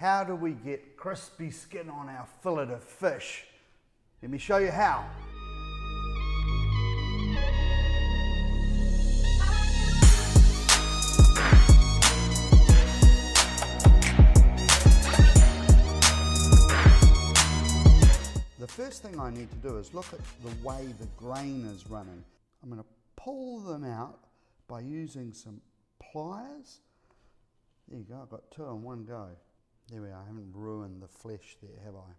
How do we get crispy skin on our fillet of fish? Let me show you how. The first thing I need to do is look at the way the grain is running. I'm going to pull them out by using some pliers. There you go, I've got two in one go. There we are, I haven't ruined the flesh there, have I?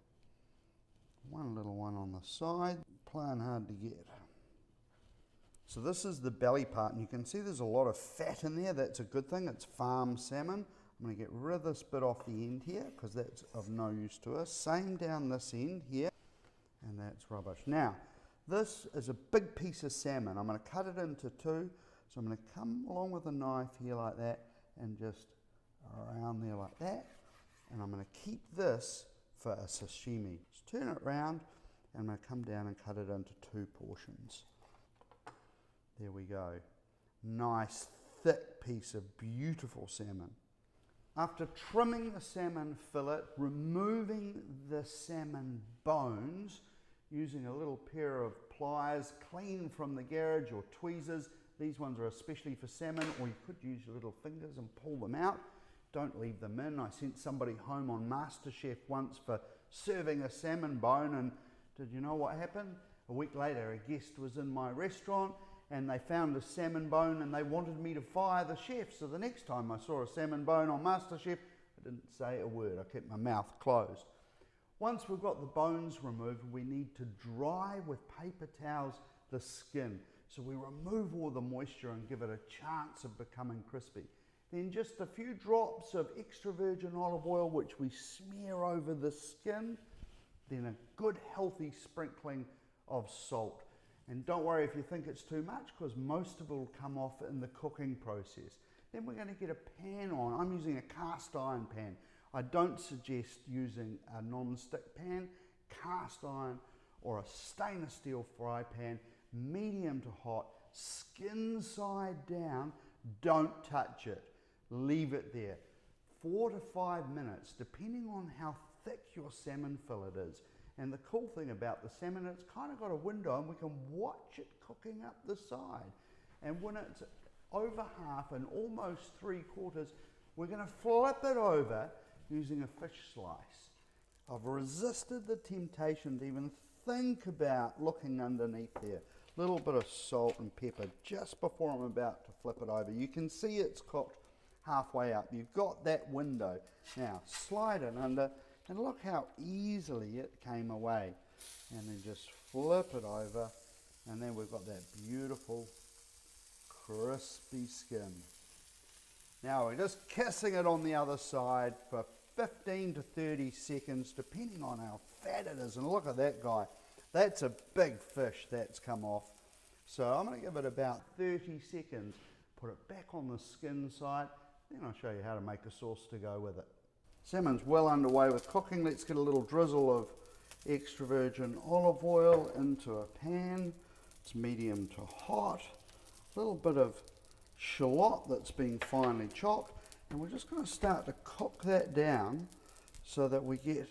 One little one on the side, playing hard to get. So this is the belly part, and you can see there's a lot of fat in there. That's a good thing, it's farm salmon. I'm going to get rid of this bit off the end here, because that's of no use to us. Same down this end here, and that's rubbish. Now, this is a big piece of salmon. I'm going to cut it into two, so I'm going to come along with a knife here like that, and just around there like that. And I'm going to keep this for a sashimi. Just turn it around, and I'm going to come down and cut it into two portions. There we go. Nice, thick piece of beautiful salmon. After trimming the salmon fillet, removing the salmon bones, using a little pair of pliers, clean from the garage or tweezers. These ones are especially for salmon, or you could use your little fingers and pull them out. Don't leave them in. I sent somebody home on MasterChef once for serving a salmon bone, and did you know what happened? A week later, a guest was in my restaurant and they found a salmon bone and they wanted me to fire the chef. So the next time I saw a salmon bone on MasterChef, I didn't say a word. I kept my mouth closed. Once we've got the bones removed, we need to dry with paper towels the skin. So we remove all the moisture and give it a chance of becoming crispy. Then just a few drops of extra virgin olive oil, which we smear over the skin. Then a good healthy sprinkling of salt. And don't worry if you think it's too much, because most of it will come off in the cooking process. Then we're going to get a pan on. I'm using a cast iron pan. I don't suggest using a non-stick pan. Cast iron or a stainless steel fry pan, medium to hot, skin side down. Don't touch it. Leave it there. 4 to 5 minutes, depending on how thick your salmon fillet is. And the cool thing about the salmon, it's kind of got a window and we can watch it cooking up the side. And when it's over half and almost 3/4, we're going to flip it over using a fish slice. I've resisted the temptation to even think about looking underneath there. A little bit of salt and pepper just before I'm about to flip it over. You can see it's cooked halfway up. You've got that window. Now slide it under and look how easily it came away. And then just flip it over, and then we've got that beautiful crispy skin. Now we're just kissing it on the other side for 15 to 30 seconds, depending on how fat it is. And look at that guy. That's a big fish that's come off. So I'm going to give it about 30 seconds, put it back on the skin side, then I'll show you how to make a sauce to go with it. Salmon's well underway with cooking. Let's get a little drizzle of extra virgin olive oil into a pan. It's medium to hot. A little bit of shallot that's been finely chopped, and we're just going to start to cook that down so that we get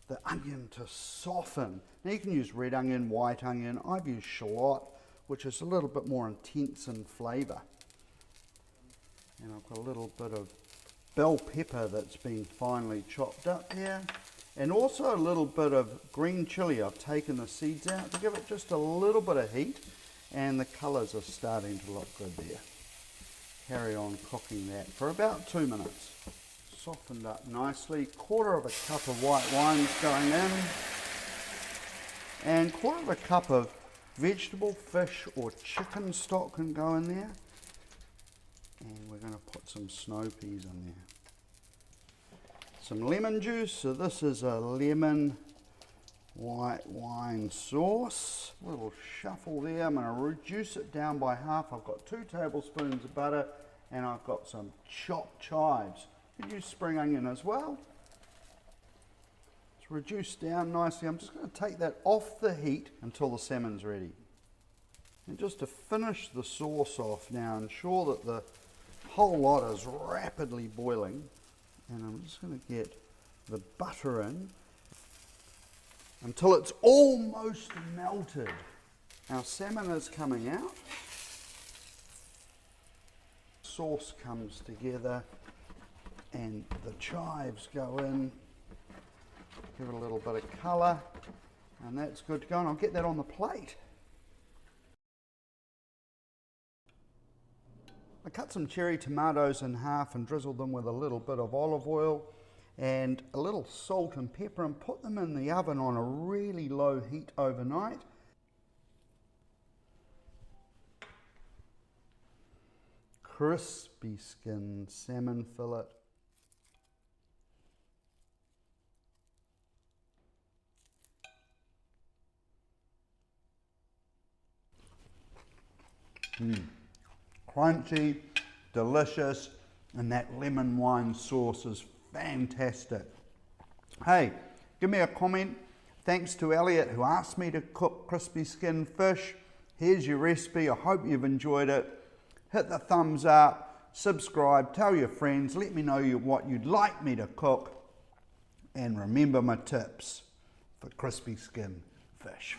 the onion to soften. Now you can use red onion, white onion. I've used shallot, which is a little bit more intense in flavour. And I've got a little bit of bell pepper that's been finely chopped up here, and also a little bit of green chilli. I've taken the seeds out to give it just a little bit of heat, and the colours are starting to look good there. Carry on cooking that for about 2 minutes. Softened up nicely. 1/4 cup of white wine's going in, and 1/4 cup of vegetable, fish or chicken stock can go in there. And we're going to put some snow peas in there. Some lemon juice. So this is a lemon white wine sauce. A little shuffle there. I'm going to reduce it down by half. I've got 2 tablespoons of butter, and I've got some chopped chives. You could use spring onion as well. It's reduced down nicely. I'm just going to take that off the heat until the salmon's ready. And just to finish the sauce off now, ensure that the whole lot is rapidly boiling, and I'm just going to get the butter in until it's almost melted. Our salmon is coming out. Sauce comes together and the chives go in. Give it a little bit of colour, and that's good to go, and I'll get that on the plate. I cut some cherry tomatoes in half and drizzled them with a little bit of olive oil and a little salt and pepper and put them in the oven on a really low heat overnight. Crispy skin salmon fillet. Crunchy, delicious, and that lemon wine sauce is fantastic. Hey, give me a comment. Thanks to Elliot who asked me to cook crispy skin fish. Here's your recipe. I hope you've enjoyed it. Hit the thumbs up, subscribe, tell your friends, let me know what you'd like me to cook, and remember my tips for crispy skin fish.